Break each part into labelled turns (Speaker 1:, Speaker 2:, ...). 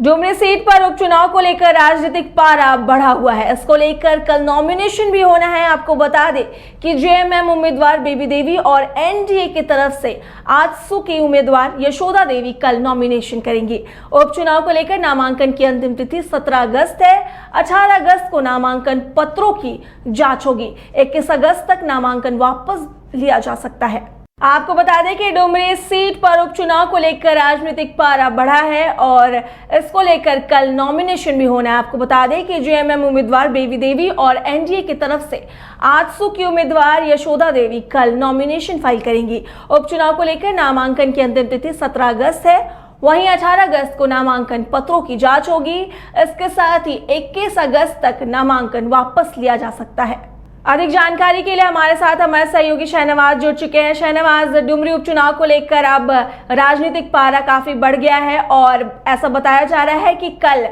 Speaker 1: Dumri seat पर उपचुनाव को लेकर राजनीतिक पारा बढ़ा हुआ है। इसको लेकर कल नॉमिनेशन भी होना है। आपको बता दें कि जेएमएम उम्मीदवार बेबी देवी और एनडीए की तरफ से आजसू की उम्मीदवार यशोदा देवी कल नॉमिनेशन करेंगी। उपचुनाव को लेकर नामांकन की अंतिम तिथि 17 अगस्त है। 18 अगस्त को नामांकन पत्रों की जांच होगी। 21 अगस्त तक नामांकन वापस लिया जा सकता है। आपको बता दें कि डुमरी सीट पर उपचुनाव को लेकर राजनीतिक पारा बढ़ा है और इसको लेकर कल नॉमिनेशन भी होना है। आपको बता दें कि जेएमएम उम्मीदवार बेबी देवी और एनडीए की तरफ से आजसू की उम्मीदवार यशोदा देवी कल नॉमिनेशन फाइल करेंगी। उपचुनाव को लेकर नामांकन की अंतिम तिथि 17 अगस्त है। वहीं 18 अगस्त को नामांकन पत्रों की जांच होगी। इसके साथ ही 21 अगस्त तक नामांकन वापस लिया जा सकता है। अधिक जानकारी के लिए हमारे साथ हमारे सहयोगी शहनवाज जुड़ चुके हैं। शहनवाज, डुमरी उपचुनाव को लेकर अब राजनीतिक पारा काफी बढ़ गया है और ऐसा बताया जा रहा है कि कल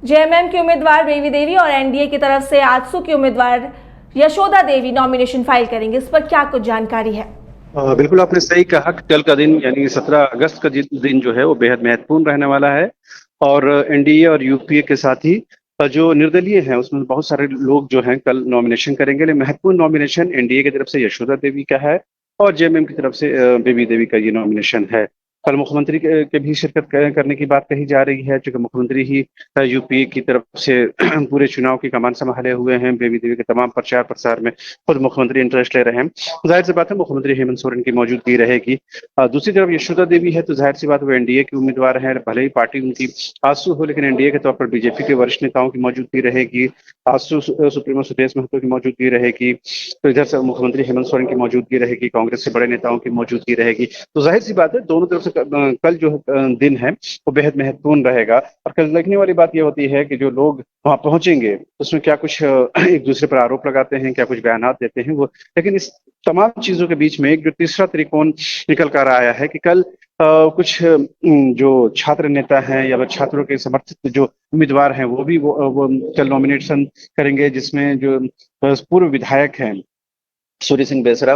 Speaker 1: जेएमएम की उम्मीदवार बेबी देवी और एनडीए की तरफ से आजसू की उम्मीदवार यशोदा देवी नॉमिनेशन फाइल करेंगे। इस पर क्या कुछ जानकारी है?
Speaker 2: बिल्कुल आपने सही कहा कि कल का दिन यानी 17 अगस्त का दिन जो है वो बेहद महत्वपूर्ण रहने वाला है और एनडीए और यूपीए के साथ ही जो निर्दलीय हैं उसमें बहुत सारे लोग जो हैं कल नॉमिनेशन करेंगे। लेकिन महत्वपूर्ण नॉमिनेशन एनडीए की तरफ से यशोदा देवी का है और जेएमएम की तरफ से बेबी देवी का ये नॉमिनेशन है। कल मुख्यमंत्री के भी शिरकत करने की बात कही जा रही है, क्योंकि मुख्यमंत्री ही यूपीए की तरफ से पूरे चुनाव की कमान संभाले हुए हैं। बेबी देवी के तमाम प्रचार प्रसार में खुद मुख्यमंत्री इंटरेस्ट ले रहे हैं। जाहिर सी बात है मुख्यमंत्री हेमंत सोरेन की मौजूदगी रहेगी। दूसरी तरफ यशोदा देवी है तो जाहिर सी बात वो एनडीए की उम्मीदवार है। भले ही पार्टी उनकी आजसू हो, लेकिन एनडीए के तौर पर बीजेपी के वरिष्ठ नेताओं की मौजूदगी रहेगी। आजसू सुप्रीमो सुदेश महतो की मौजूदगी रहेगी, तो इधर से मुख्यमंत्री हेमंत सोरेन की मौजूदगी रहेगी, कांग्रेस के बड़े नेताओं की मौजूदगी रहेगी। तो जाहिर सी बात है दोनों तरफ से कल जो दिन है वो बेहद महत्वपूर्ण रहेगा। और कल देखने वाली बात यह होती है कि जो लोग वहां पहुंचेंगे उसमें क्या कुछ एक दूसरे पर आरोप लगाते हैं, क्या कुछ बयानात देते हैं वो। लेकिन इस तमाम चीजों के बीच में एक जो तीसरा त्रिकोण निकल कर आया है कि कल कुछ जो छात्र नेता हैं या छात्रों के समर्थित जो उम्मीदवार हैं वो भी वो कल नॉमिनेशन करेंगे, जिसमें जो पूर्व विधायक हैं सूर्य सिंह बेसरा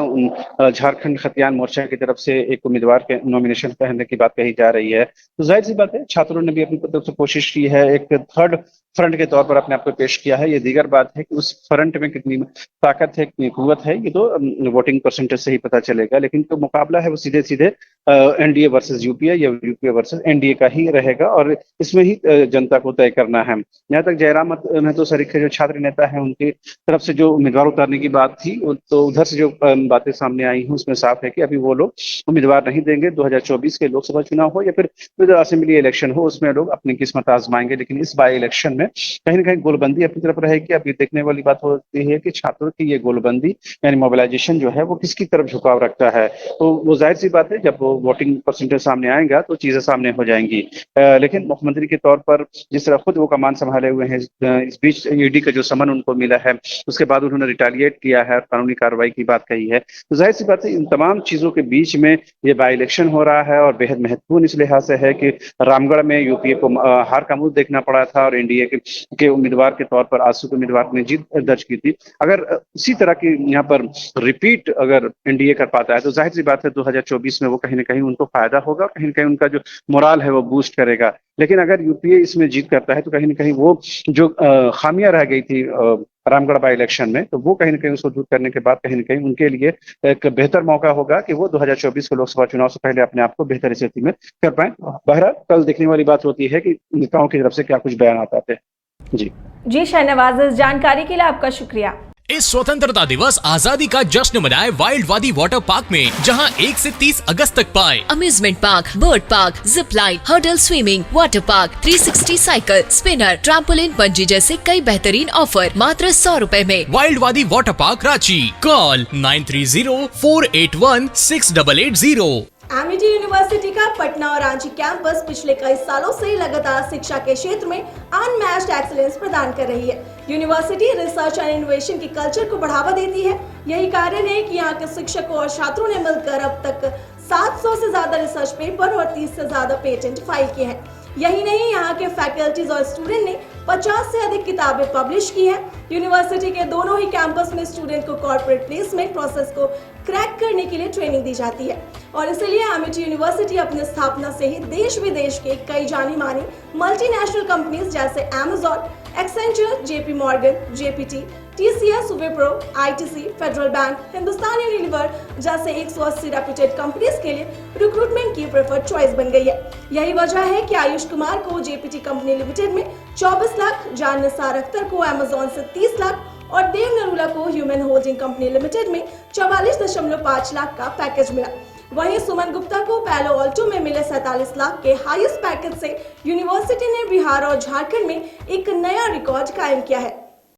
Speaker 2: झारखंड खतियान मोर्चा की तरफ से एक उम्मीदवार के नॉमिनेशन करने की बात कही जा रही है। तो जाहिर सी बात है छात्रों ने भी अपनी तरफ से कोशिश की है, एक थर्ड फ्रंट के तौर पर अपने आप को पेश किया है। ये दीगर बात है कि उस फ्रंट में कितनी ताकत है, कितनी कुव्वत है, ये तो वोटिंग परसेंटेज से ही पता चलेगा। लेकिन जो मुकाबला है वो सीधे सीधे एनडीए वर्सेस यूपीए या यूपीए वर्सेस एनडीए का ही रहेगा और इसमें ही जनता को तय करना है। यहाँ तक जयराम महतो सरीखे जो छात्र नेता है उनकी तरफ से जो उम्मीदवार उतारने की बात थी, तो उधर से जो बातें सामने आई हैं उसमें साफ है कि अभी वो लोग उम्मीदवार नहीं देंगे। 2024 के लोकसभा चुनाव हो या फिर असेंबली इलेक्शन हो, उसमें लोग अपनी किस्मत आजमाएंगे। लेकिन इस बाई इलेक्शन में कहीं ना कहीं गोलबंदी अपनी तरफ रहेगी। अभी देखने वाली बात होती है कि छात्रों की ये गोलबंदी यानी मोबिलाइजेशन जो है वो किसकी तरफ झुकाव रखता है। तो वो जाहिर सी बात है जब वोटिंग परसेंटेज सामने आएगा तो चीजें सामने हो जाएंगी। लेकिन मुख्यमंत्री के तौर पर जिस तरह खुद वो कमान संभाले हुए हैं, इस बीच ईडी का जो समन उनको मिला है उसके बाद उन्होंने रिटालिएट किया है, कानूनी कार्रवाई की बात कही है। तो जाहिर सी बात है इन तमाम चीजों के बीच में ये बाई इलेक्शन हो रहा है और बेहद महत्वपूर्ण इस लिहाज से है कि रामगढ़ में यूपीए को हार का मुंह देखना पड़ा था और एनडीए के उम्मीदवार के तौर पर आजसू के उम्मीदवार ने जीत दर्ज की थी। अगर इसी तरह की यहाँ पर रिपीट अगर एनडीए कर पाता है तो जाहिर सी बात है 2024 में वो कहीं ना कहीं उनको फायदा होगा, कहीं ना कहीं उनका जो मोराल है वो बूस्ट करेगा। लेकिन अगर यूपीए इसमें जीत करता है तो कहीं ना कहीं वो जो खामियां रह गई थी रामगढ़ बाई इलेक्शन में, तो वो कहीं ना कहीं उसको दूर करने के बाद कहीं ना कहीं उनके लिए एक बेहतर मौका होगा कि वो 2024 के लोकसभा चुनाव से पहले अपने आप को बेहतर स्थिति में कर पाए। बहरहाल कल देखने वाली बात होती है कि नेताओं की तरफ से क्या कुछ बयान आते हैं।
Speaker 1: जी शहनवाज, इस जानकारी के लिए आपका शुक्रिया।
Speaker 3: इस स्वतंत्रता दिवस आजादी का जश्न मनाए वाइल्ड वादी वाटर पार्क में, जहां 1 से 30 अगस्त तक पाए
Speaker 4: amusement park, bird park, zip line, hurdle swimming, water park, 360 cycle, spinner, trampoline, bungee जैसे कई बेहतरीन ऑफर मात्र 100 रुपए में।
Speaker 3: वाइल्ड वादी water park Ranchi, call 9304816880।
Speaker 1: Amity university का पटना और रांची कैंपस पिछले कई सालों से लगातार शिक्षा के क्षेत्र में अनमैच्ड एक्सीलेंस प्रदान कर रही है। यूनिवर्सिटी रिसर्च एंड इनोवेशन की कल्चर को बढ़ावा देती है। यही कारण है कि यहाँ के शिक्षकों और छात्रों ने मिलकर अब तक 700 से ज्यादा रिसर्च पेपर और 30 से ज्यादा पेटेंट फाइल किए हैं। यही नहीं, यहाँ के फैकल्टीज और स्टूडेंट ने 50 से अधिक किताबें पब्लिश की हैं। यूनिवर्सिटी के दोनों ही कैंपस में स्टूडेंट को कॉर्पोरेट प्लेसमेंट प्रोसेस को क्रैक करने के लिए ट्रेनिंग दी जाती है और इसलिए एमिटी यूनिवर्सिटी अपनी स्थापना से ही देश विदेश के कई जानी मानी मल्टीनेशनल कंपनीज जैसे Amazon, Accenture, JP Morgan, GPT, TCS, Wipro, ITC, federal bank, Hindustan Unilever जैसे 180 रेप्यूटेड कंपनीज के लिए रिक्रूटमेंट की प्रेफर्ड चॉइस बन गई है। यही वजह है कि आयुष कुमार को जेपीटी कंपनी लिमिटेड में 24 लाख, जान निसार अख्तर को अमेजॉन से 30 लाख और देव नरूला को ह्यूमन होल्डिंग कंपनी लिमिटेड में 44.5 लाख का पैकेज मिला। वहीं सुमन गुप्ता को पैलो ऑल्टो में मिले 47 लाख के हाईएस्ट पैकेज से यूनिवर्सिटी ने बिहार और झारखंड में एक नया रिकॉर्ड कायम किया है।